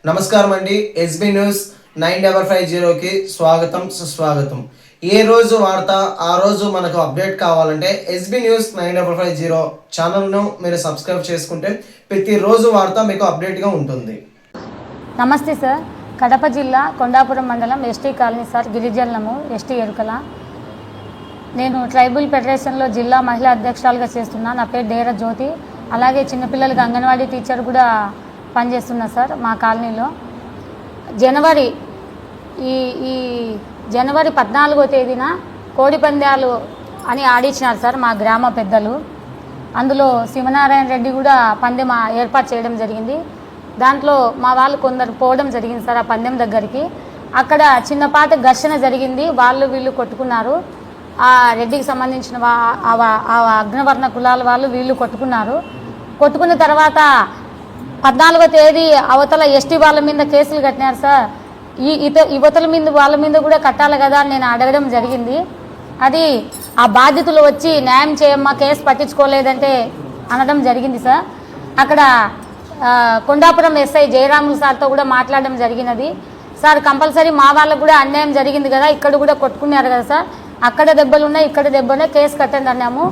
నమస్కారం అండి. SB news 9550కి స్వాగతం సుస్వాగతం. ఏ రోజు వార్త ఆ రోజు మనకు అప్డేట్ కావాలంటే ఎస్బీ న్యూస్ 9550 ఛానల్ను మీరు సబ్స్క్రైబ్ చేసుకుంటే ప్రతిరోజు వార్త మీకు అప్డేట్గా ఉంటుంది. నమస్తే సార్. కడప జిల్లా కొండాపురం మండలం ఎస్టీ కాలనీ సార్, గిరిజనులము ఎస్టీ ఎరుకల. నేను ట్రైబల్ ఫెడరేషన్లో జిల్లా మహిళా అధ్యక్షురాలుగా చేస్తున్నా. నా పేరు డేర జ్యోతి. అలాగే చిన్నపిల్లలకి అంగన్వాడీ టీచర్ కూడా పనిచేస్తున్నా సార్ మా కాలనీలో. ఈ జనవరి 14వ తేదీన కోడి పందాలు అని ఆడించినారు సార్ మా గ్రామ పెద్దలు. అందులో శివనారాయణ రెడ్డి కూడా పందెం ఏర్పాటు చేయడం జరిగింది. దాంట్లో మా వాళ్ళు కొందరు పోవడం జరిగింది సార్ ఆ పందెం దగ్గరికి. అక్కడ చిన్నపాటి ఘర్షణ జరిగింది. వాళ్ళు వీళ్ళు కొట్టుకున్నారు. ఆ రెడ్డికి సంబంధించిన అగ్రవర్ణ కులాల వాళ్ళు వీళ్ళు కొట్టుకున్నారు. కొట్టుకున్న తర్వాత 14వ తేదీ అవతల ఎస్టీ వాళ్ళ మీద కేసులు కట్టినారు సార్. యువతల మీద వాళ్ళ మీద కూడా కట్టాలి కదా అని నేను అడగడం జరిగింది. అది ఆ బాధితులు వచ్చి న్యాయం చేయమ్మా, కేసు పట్టించుకోలేదంటే అనడం జరిగింది సార్. అక్కడ కొండాపురం ఎస్ఐ జయరాములు సార్తో కూడా మాట్లాడడం జరిగినది. సార్ కంపల్సరీ మా వాళ్ళకు కూడా అన్యాయం జరిగింది కదా, ఇక్కడ కూడా కొట్టుకున్నారు కదా సార్, అక్కడ దెబ్బలు ఉన్నాయి ఇక్కడ దెబ్బనే కేసు కట్టండి అన్నాము.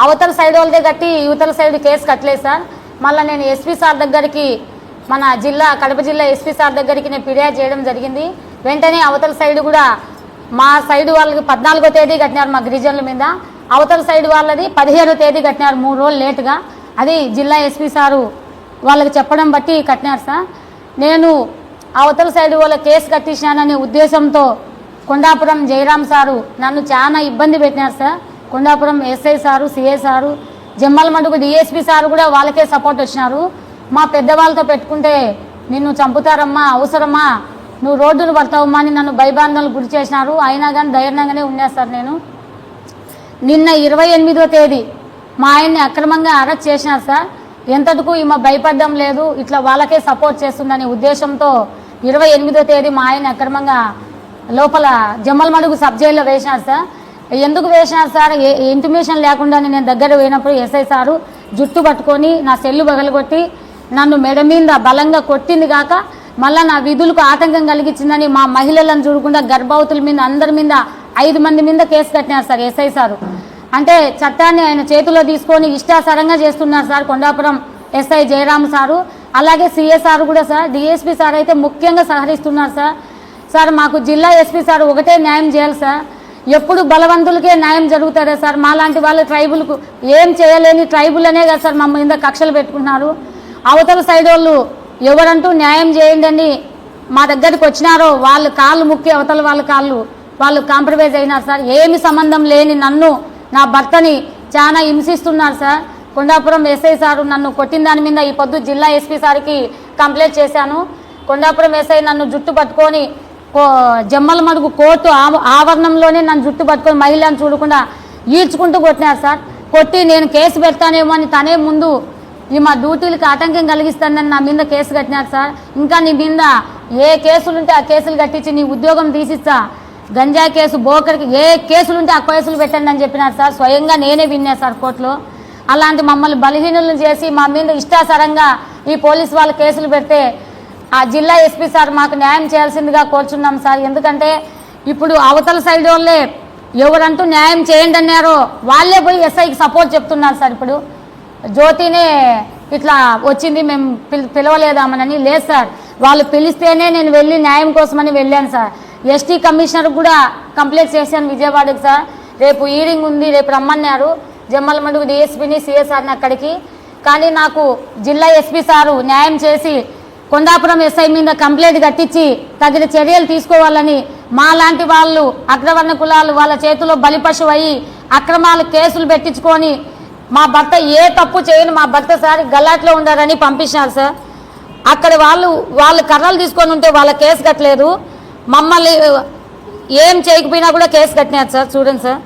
అవతల సైడ్ వాళ్ళదే కట్టి యువతల సైడ్ కేసు కట్టలేదు సార్. మళ్ళీ నేను ఎస్పీ సార్ దగ్గరికి, మన కడప జిల్లా ఎస్పీ సార్ దగ్గరికి నేను ఫిర్యాదు చేయడం జరిగింది. వెంటనే అవతల సైడ్ కూడా మా సైడ్ వాళ్ళకి 14వ తేదీ కట్టినారు మా గిరిజనుల మీద, అవతల సైడ్ వాళ్ళది 15వ తేదీ కట్టినారు, 3 రోజులు లేటుగా. అది జిల్లా ఎస్పీ సారు వాళ్ళకి చెప్పడం బట్టి కట్టినారు సార్. నేను అవతల సైడ్ వాళ్ళ కేసు కట్టించాననే ఉద్దేశంతో కొండాపురం జయరామ్ సారు నన్ను చాలా ఇబ్బంది పెట్టినారు sir. Kondapuram SI sir, CI sir, Jammalamadugu DSP sir కూడా వాళ్ళకే సపోర్ట్ వచ్చినారు. మా పెద్దవాళ్ళతో పెట్టుకుంటే నిన్ను చంపుతారమ్మా, అవసరమా, నువ్వు రోడ్డును పడతావమ్మా అని నన్ను భయభ్రాంతులకు గురి చేసినారు. అయినా కానీ ధైర్యంగానే ఉన్నా సార్. నేను నిన్న 28వ తేదీ మా ఆయన్ని అక్రమంగా అరెస్ట్ చేసినారు సార్. ఎంతటికు ఈమె భయపడడం లేదు, ఇట్లా వాళ్ళకే సపోర్ట్ చేస్తుందనే ఉద్దేశంతో 28వ తేదీ మా ఆయన్ని అక్రమంగా లోపల జమ్మలమడుగు సబ్ జైల్లో వేసినారు సార్. ఎందుకు వేసినారు సార్, ఇంటిమేషన్ లేకుండా నేను దగ్గర పోయినప్పుడు ఎస్ఐ సారు జుట్టు పట్టుకొని నా సెల్లు పగలగొట్టి నన్ను మెడ మీద బలంగా కొట్టింది కాక మళ్ళీ నా విధులకు ఆటంకం కలిగించిందని మా మహిళలను చూడకుండా గర్భవతుల మీద అందరి మీద 5 మంది మీద కేసు కట్టినారు సార్ ఎస్ఐ సారు. అంటే చట్టాన్ని ఆయన చేతిలో తీసుకొని ఇష్టాసరంగా చేస్తున్నారు sir Kondapuram SI Jayaram sir. అలాగే సిఏ సారు కూడా సార్, డిఎస్పీ సార్ అయితే ముఖ్యంగా సహకరిస్తున్నారు సార్. సార్ మాకు జిల్లా ఎస్పీ సార్ ఒకటే న్యాయం చేయాలి సార్. ఎప్పుడు బలవంతులకే న్యాయం జరుగుతుందా సార్? మాలాంటి వాళ్ళు ట్రైబుల్కు ఏం చేయలేని ట్రైబుల్ అనే కదా సార్ మమ్మల్ని మీద కక్షలు పెట్టుకుంటున్నారు. అవతల సైడ్ వాళ్ళు ఎవరంటూ న్యాయం చేయండి అని మా దగ్గరికి వచ్చినారో వాళ్ళ కాళ్ళు ముక్కి అవతల వాళ్ళు కాంప్రమైజ్ అయినారు సార్. ఏమి సంబంధం లేని నన్ను, నా భర్తని చాలా హింసిస్తున్నారు సార్. కొండాపురం ఎస్ఐ సారు నన్ను కొట్టిన దాని మీద ఈ పొద్దు జిల్లా ఎస్పీ సార్కి కంప్లైంట్ చేశాను. కొండాపురం ఎస్ఐ నన్ను జుట్టు పట్టుకొని జమ్మలమడుగు కోర్టు ఆవరణంలోనే నన్ను జుట్టు పట్టుకొని మహిళను చూడకుండా ఈడ్చుకుంటూ కొట్టినారు సార్. కొట్టి నేను కేసు పెడతానేమో అని తనే ముందు ఈ మా డ్యూటీలకు ఆటంకం కలిగిస్తానని నా మీద కేసు కట్టినారు సార్. ఇంకా నీ మీద ఏ కేసులుంటే ఆ కేసులు కట్టించి నీ ఉద్యోగం తీసిస్తా, గంజా కేసు, బోకర్కి ఏ కేసులుంటే ఆ కేసులు పెట్టండి అని చెప్పినారు సార్. స్వయంగా నేనే విన్నా సార్ కోర్టులో. అలాంటి మమ్మల్ని బలహీనులను చేసి మా మీద ఇష్టాసరంగా ఈ పోలీసు వాళ్ళు కేసులు పెడితే ఆ జిల్లా ఎస్పీ సార్ మాకు న్యాయం చేయాల్సిందిగా కోరుచున్నాం సార్. ఎందుకంటే ఇప్పుడు అవతల సైడ్ వాళ్ళే ఎవరంటూ న్యాయం చేయండి అన్నారో వాళ్ళే పోయి ఎస్ఐకి సపోర్ట్ చెప్తున్నారు సార్. ఇప్పుడు జ్యోతినే ఇట్లా వచ్చింది, మేము పిలవలేదామనని. లేదు సార్, వాళ్ళు పిలిస్తేనే నేను వెళ్ళి న్యాయం కోసమని వెళ్ళాను సార్. ఎస్టీ కమిషనర్ కూడా కంప్లైంట్ చేశాను విజయవాడకు సార్. రేపు హీరింగ్ ఉంది, రేపు రమ్మన్నారు జమ్మలమడుగు డిఎస్పీని, సిఎస్ఆర్ని అక్కడికి. కానీ నాకు జిల్లా ఎస్పీ సారు న్యాయం చేసి కొండాపురం ఎస్ఐ మీద కంప్లైంట్ కట్టించి తగిన చర్యలు తీసుకోవాలని, మా లాంటి వాళ్ళు అగ్రవర్ణ కులాలు వాళ్ళ చేతిలో బలిపశువు అయ్యి అక్రమాలు కేసులు పెట్టించుకొని మా భర్త ఏ తప్పు చేయని మా భర్త సార్ గల్లాట్లో ఉండారని పంపించినారు సార్. అక్కడ వాళ్ళు కర్రలు తీసుకొని ఉంటే వాళ్ళ కేసు కట్టలేదు, మమ్మల్ని ఏం చేయకపోయినా కూడా కేసు కట్టినారు సార్. చూడండి సార్,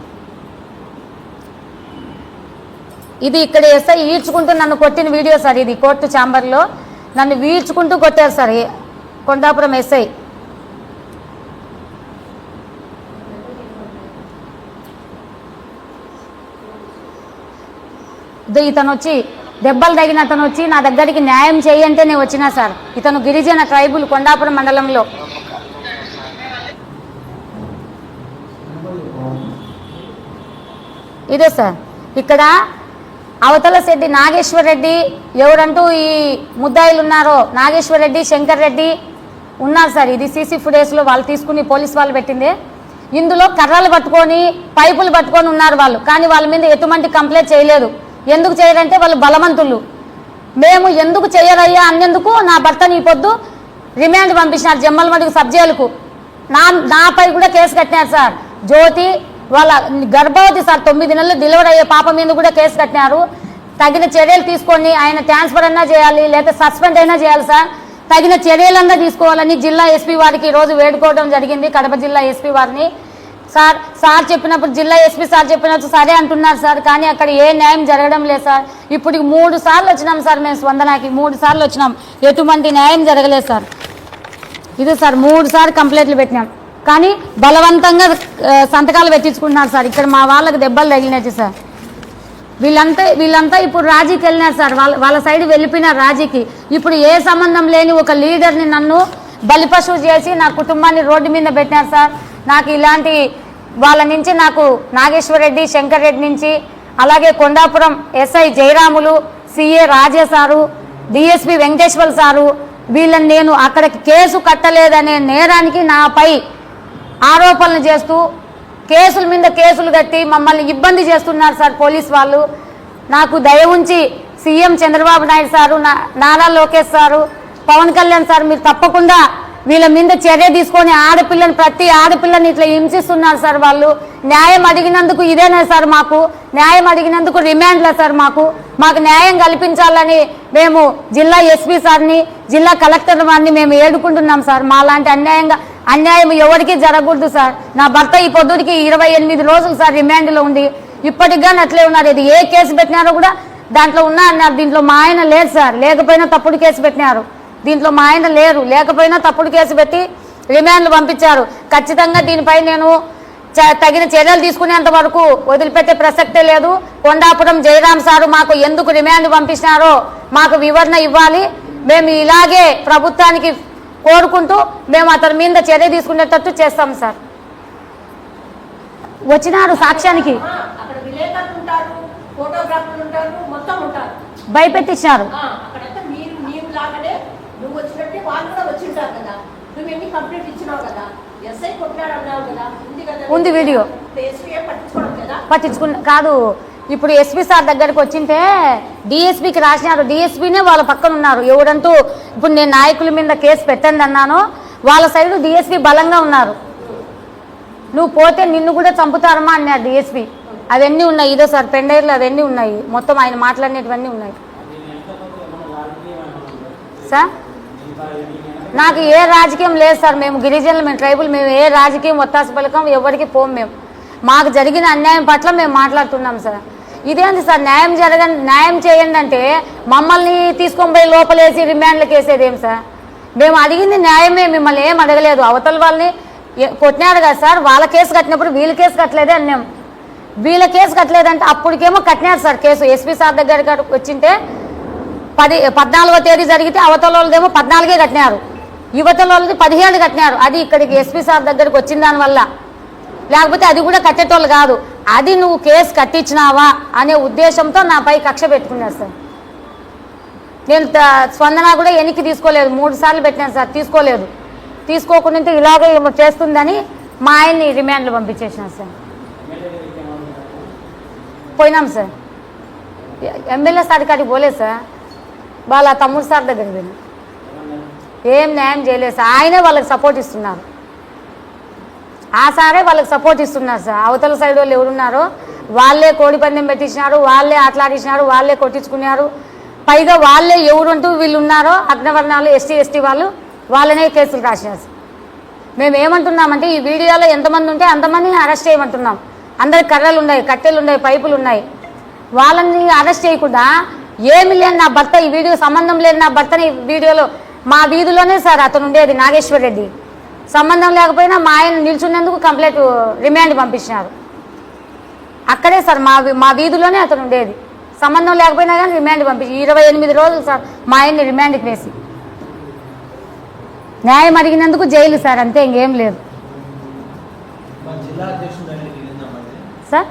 ఇది ఇక్కడ ఎస్ఐ ఈడ్చుకుంటూ నన్ను కొట్టిన వీడియో సార్. ఇది కోర్టు ఛాంబర్లో నన్ను వీడ్చుకుంటూ కొట్టారు సార్ కొండాపురం ఎస్ఐ. ఇతను వచ్చి దెబ్బలు తగిన అతను వచ్చి నా దగ్గరికి న్యాయం చేయంటే నేను వచ్చినా సార్. ఇతను గిరిజన ట్రైబుల్ కొండాపురం మండలంలో. ఇదే సార్ ఇక్కడ అవతల శెట్టి నాగేశ్వర్ రెడ్డి ఎవరంటూ ఈ ముద్దాయిలు ఉన్నారో నాగేశ్వర్ రెడ్డి శంకర్ రెడ్డి ఉన్నారు సార్. ఇది సీసీ ఫుటేజ్లో వాళ్ళు తీసుకుని పోలీస్ వాళ్ళు పెట్టిందే. ఇందులో కర్రలు పట్టుకొని పైపులు పట్టుకొని ఉన్నారు వాళ్ళు. కానీ వాళ్ళ మీద ఎటువంటి కంప్లైంట్ చేయలేదు. ఎందుకు చేయరంటే వాళ్ళు బలవంతులు. మేము ఎందుకు చేయరయ్యా అన్నందుకు నా భర్తని ఈ పొద్దు రిమాండ్ పంపించినారు జమ్మలమడుగు సబ్ జైలుకు. నాపై కూడా కేసు కట్టినారు సార్. జ్యోతి వాళ్ళ గర్భవతి సార్, 9 నెలలు డెలివరీ అయ్యే పాప మీద కూడా కేసు కట్టినారు. తగిన చర్యలు తీసుకొని ఆయన ట్రాన్స్ఫర్ అయినా చేయాలి, లేదా సస్పెండ్ అయినా చేయాలి సార్. తగిన చర్యలన్నా తీసుకోవాలని జిల్లా ఎస్పీ వారికి ఈరోజు వేడుకోవడం జరిగింది, కడప జిల్లా ఎస్పీ వారిని. సార్ చెప్పినప్పుడు జిల్లా ఎస్పీ సార్ చెప్పినప్పుడు సరే అంటున్నారు సార్. కానీ అక్కడ ఏ న్యాయం జరగడం లేదు సార్. ఇప్పుడు 3 సార్లు వచ్చినాం సార్ మేము స్పందనకి, 3 సార్లు వచ్చినాం, ఎటువంటి న్యాయం జరగలేదు సార్. ఇది సార్ 3 సార్లు కంప్లైంట్లు పెట్టినాం. కానీ బలవంతంగా సంతకాలు పెట్టించుకుంటున్నారు సార్. ఇక్కడ మా వాళ్ళకి దెబ్బలు తగిలినట్టు సార్. వీళ్ళంతా ఇప్పుడు రాజీకి వెళ్ళినారు సార్. వాళ్ళ సైడ్ వెళ్ళిపోయినారు రాజీకి. ఇప్పుడు ఏ సంబంధం లేని ఒక లీడర్ని నన్ను బలిపశువు చేసి నా కుటుంబాన్ని రోడ్డు మీద పెట్టినారు సార్. నాకు ఇలాంటి వాళ్ళ నుంచి నాకు నాగేశ్వర్ రెడ్డి శంకర్ రెడ్డి నుంచి, అలాగే కొండాపురం ఎస్ఐ జయరాములు, సిఏ రాజే సారు, డిఎస్పి వెంకటేశ్వర్ సారు, వీళ్ళని నేను అక్కడికి కేసు కట్టలేదనే నేరానికి నాపై ఆరోపణలు చేస్తూ కేసుల మీద కేసులు కట్టి మమ్మల్ని ఇబ్బంది చేస్తున్నారు సార్ పోలీస్ వాళ్ళు. నాకు దయ ఉంచి CM Chandrababu Naidu sir, Nara Lokesh sir, Pawan Kalyan sir మీరు తప్పకుండా వీళ్ళ మీద చర్య తీసుకొని ప్రతి ఆడపిల్లని ఇట్లా హింసిస్తున్నారు సార్ వాళ్ళు. న్యాయం అడిగినందుకు ఇదేనా సార్ మాకు న్యాయం అడిగినందుకు రిమాండ్లే సార్. మాకు న్యాయం కల్పించాలని మేము జిల్లా ఎస్పీ సార్ని, జిల్లా కలెక్టర్ వారిని మేము ఏడుకుంటున్నాం సార్. మా లాంటి అన్యాయం ఎవరికి జరగకూడదు సార్. నా భర్త ఈ పొద్దుడికి 28 రోజులు సార్ రిమాండ్లో ఉంది. ఇప్పటికి కానీ అట్లే ఉన్నారు. ఇది ఏ కేసు పెట్టినారో కూడా దాంట్లో ఉన్నా అన్నారు. దీంట్లో మా ఆయన లేదు సార్, లేకపోయినా తప్పుడు కేసు పెట్టినారు. దీంట్లో మా ఆయన లేరు, లేకపోయినా తప్పుడు కేసు పెట్టి రిమాండ్లు పంపించారు. ఖచ్చితంగా దీనిపై నేను తగిన చర్యలు తీసుకునేంత వరకు వదిలిపెట్టే ప్రసక్తే లేదు. కొండాపురం జయరాం సారు మాకు ఎందుకు రిమాండ్ పంపించినారో మాకు వివరణ ఇవ్వాలి. మేము ఇలాగే ప్రభుత్వానికి కోరుకుంటూ మేము అతని మీద చర్య తీసుకునేటట్టు చేస్తాం సార్. వచ్చినారు సాక్ష్యానికి భయపెట్టించినారు. ఉంది వీడియో పట్టించుకున్న కాదు. ఇప్పుడు ఎస్పీ సార్ దగ్గరికి వచ్చింటే డిఎస్పీకి రాసినారు. డిఎస్పీనే వాళ్ళ పక్కన ఉన్నారు. ఎవరంటూ ఇప్పుడు నేను నాయకుల మీద కేసు పెట్టండి అన్నాను, వాళ్ళ సైడ్ డిఎస్పీ బలంగా ఉన్నారు. నువ్వు పోతే నిన్ను కూడా చంపుతారమ్మా అన్నారు డిఎస్పీ. అవన్నీ ఉన్నాయి. ఇదో సార్ పెండైర్లు అవన్నీ ఉన్నాయి. మొత్తం ఆయన మాట్లాడినటువన్నీ ఉన్నాయి సార్. నాకు ఏ రాజకీయం లేదు సార్. మేము గిరిజనులు, మేము ట్రైబుల్, మేము ఏ రాజకీయం ఒత్తాస పలకం ఎవరికి పోం. మాకు జరిగిన అన్యాయం పట్ల మేము మాట్లాడుతున్నాం సార్. ఇదేంటి సార్ న్యాయం చేయండి అంటే మమ్మల్ని తీసుకొని పోయి లోపలేసి రిమాండ్లకు వేసేది ఏం సార్? మేము అడిగింది న్యాయమే, మిమ్మల్ని ఏం అడగలేదు. అవతల వాళ్ళని కొట్టినారు కదా సార్, వాళ్ళ కేసు కట్టినప్పుడు వీళ్ళ కేసు కట్టలేదే అన్నాం. వీళ్ళ కేసు కట్టలేదంటే అప్పటికేమో కట్టినారు సార్ కేసు. ఎస్పీ సార్ దగ్గర వచ్చింటే 14వ తేదీ జరిగితే అవతల వాళ్ళదేమో 14 కట్టినారు, యువతల వాళ్ళది 17 కట్టినారు. అది ఇక్కడికి ఎస్పీ సార్ దగ్గరికి వచ్చిన దానివల్ల, లేకపోతే అది కూడా కట్టేటోళ్ళు కాదు. అది నువ్వు కేసు కట్టించినావా అనే ఉద్దేశంతో నాపై కక్ష పెట్టుకున్నారు సార్. నేను స్పందన కూడా వెనక్కి తీసుకోలేదు. 3 సార్లు పెట్టినాను సార్, తీసుకోలేదు. తీసుకోకుండా ఇలాగే చేస్తుందని మా ఆయన్ని రిమాండ్లు పంపించేసినాను సార్. పోయినాం సార్, ఎమ్మెల్యే సార్ కాడికి పోలేదు సార్, వాళ్ళ తమ్ముడు సార్ దగ్గరికి పోయినా. ఏం న్యాయం చేయలేదు సార్. ఆయనే వాళ్ళకి సపోర్ట్ ఇస్తున్నారు. ఆ సారే వాళ్ళకి సపోర్ట్ ఇస్తున్నారు సార్. అవతల సైడ్ వాళ్ళు ఎవరున్నారో వాళ్ళే కోడి పందెం పెట్టించినారు, వాళ్ళే ఆటలాడించినారు, వాళ్ళే కొట్టించుకున్నారు. పైగా వాళ్ళే ఎవరుంటూ వీళ్ళు ఉన్నారో అగ్రవర్ణాలు ఎస్టీ వాళ్ళు వాళ్ళనే కేసులు రాసినారు సార్. మేము ఏమంటున్నామంటే ఈ వీడియోలో ఎంతమంది ఉంటే అంతమందిని అరెస్ట్ చేయమంటున్నాం. అందరికి కర్రలు ఉన్నాయి, కట్టెలు ఉన్నాయి, పైపులు ఉన్నాయి. వాళ్ళని అరెస్ట్ చేయకుండా ఏమి లేని నా భర్త, ఈ వీడియో సంబంధం లేని నా భర్తని వీడియోలో మా వీధిలోనే సార్ అతను ఉండేది నాగేశ్వర్ రెడ్డి. సంబంధం లేకపోయినా మా ఆయన నిల్చున్నందుకు రిమాండ్ పంపించినారు. అక్కడే సార్ మా వీధిలోనే అతను ఉండేది. సంబంధం లేకపోయినా కానీ రిమాండ్ పంపించి 28 రోజులు సార్ మా ఆయన్ని రిమాండ్కి వేసి న్యాయం అడిగినందుకు జైలు సార్, అంతే ఇంకేం లేదు సార్.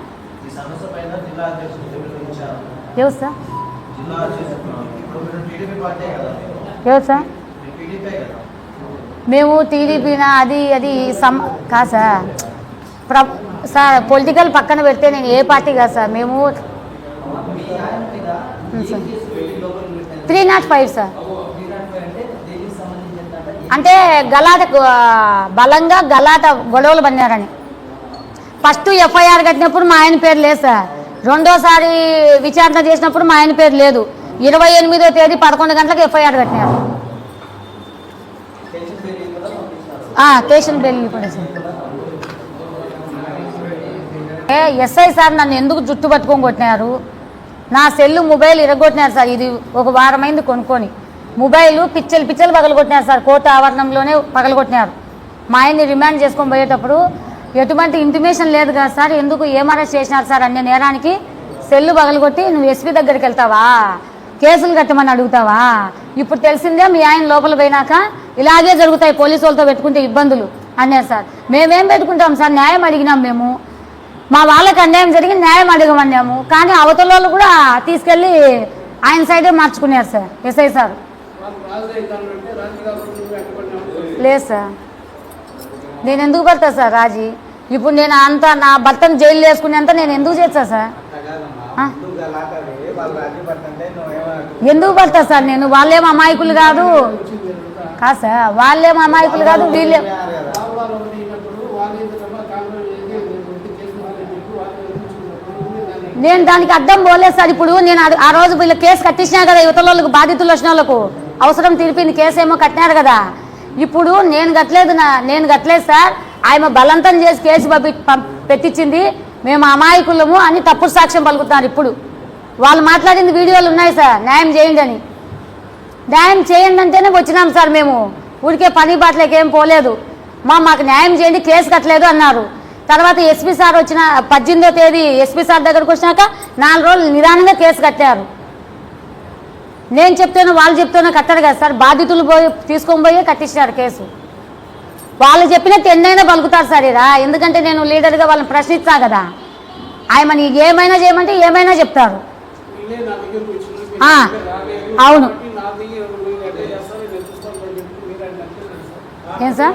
ఎవరు సార్? ఎవరు సార్? మేము టీడీపీనా అది అది కాదు సార్. సార్ పొలిటికల్ పక్కన పెడితే నేను ఏ పార్టీ కాదు సార్. మేము 305 సార్. అంటే బలంగా గలాట గొడవలు పడినారని ఫస్ట్ ఎఫ్ఐఆర్ కట్టినప్పుడు మా ఆయన పేరు లేదు సార్. రెండోసారి విచారణ చేసినప్పుడు మా ఆయన పేరు లేదు. 28వ తేదీ 11 గంటలకు ఎఫ్ఐఆర్ కట్టినారు. కేషన్ బెయిల్ కూడా సార్. ఎస్ఐ సార్ నన్ను ఎందుకు జుట్టు పట్టుకొని కొట్టినారు? నా సెల్లు మొబైల్ ఇరగొట్టినారు సార్. ఇది ఒక వారమైంది కొనుక్కొని. మొబైల్ పిచ్చలు పగలగొట్టినారు సార్. కోర్టు ఆవరణంలోనే పగలగొట్టినారు. మా ఆయన్ని రిమాండ్ చేసుకొని పోయేటప్పుడు ఎటువంటి ఇంటిమేషన్ లేదు కదా సార్. ఎందుకు ఏం అరెస్ట్ చేసినారు సార్ అనే నేరానికి సెల్లు పగలగొట్టి నువ్వు ఎస్పీ దగ్గరికి వెళ్తావా, కేసులు కట్టమని అడుగుతావా? ఇప్పుడు తెలిసిందే మీ ఆయన లోపల పోయినాక ఇలాగే జరుగుతాయి, పోలీసు వాళ్ళతో పెట్టుకుంటే ఇబ్బందులు అన్నారు సార్. మేమేం పెట్టుకుంటాం సార్? న్యాయం అడిగినాం మేము. మా వాళ్ళకి అన్యాయం జరిగి న్యాయం అడగమన్నాము. కానీ అవతల వాళ్ళు కూడా తీసుకెళ్ళి ఆయన సైడే మార్చుకున్నారు సార్ ఎస్ఐ సార్. లేదు సార్, నేను ఎందుకు పడతా సార్ రాజీ? ఇప్పుడు నేను అంతా నా భర్తను జైలు వేసుకునేంత నేను ఎందుకు చేస్తా సార్? ఎందుకు పడతా సార్ నేను? వాళ్ళేం అమాయకులు కాదు సార్. వాళ్ళేం అమాయకులు కాదు, వీళ్ళే. నేను దానికి అడ్డం పోలేదు సార్. ఇప్పుడు నేను ఆ రోజు వీళ్ళ కేసు కట్టించినా కదా, యువతల వాళ్ళకు బాధితులు వచ్చిన వాళ్ళకు అవసరం తీరిపింది, కేసు ఏమో కట్టినారు కదా. ఇప్పుడు నేను కట్టలేదు సార్. ఆయన బలవంతం చేసి కేసు పెట్టించింది, మేము అమాయకులము అని తప్పుడు సాక్ష్యం పలుకుతున్నారు. ఇప్పుడు వాళ్ళు మాట్లాడింది వీడియోలు ఉన్నాయి సార్. న్యాయం చేయండి అని. న్యాయం చేయండి అంటేనే వచ్చినాం సార్. మేము ఊరికే పని బాటలకి ఏం పోలేదు. మాకు న్యాయం చేయండి, కేసు కట్టలేదు అన్నారు. తర్వాత ఎస్పీ సార్ వచ్చిన 18వ తేదీ ఎస్పీ సార్ దగ్గరకు వచ్చినాక 4 రోజులు నిదానంగా కేసు కట్టారు. నేను చెప్తాను వాళ్ళు చెప్తానో కట్టారు కదా సార్. బాధితులు తీసుకొని పోయి కట్టించారు కేసు. వాళ్ళు చెప్పినట్టు ఎన్నైనా పలుకుతారు సార్ ఇరా. ఎందుకంటే నేను లీడర్గా వాళ్ళని ప్రశ్నిస్తా కదా. ఆయన నీకు ఏమైనా చేయమంటే ఏమైనా చెప్తారు. అవును. ఏం సార్?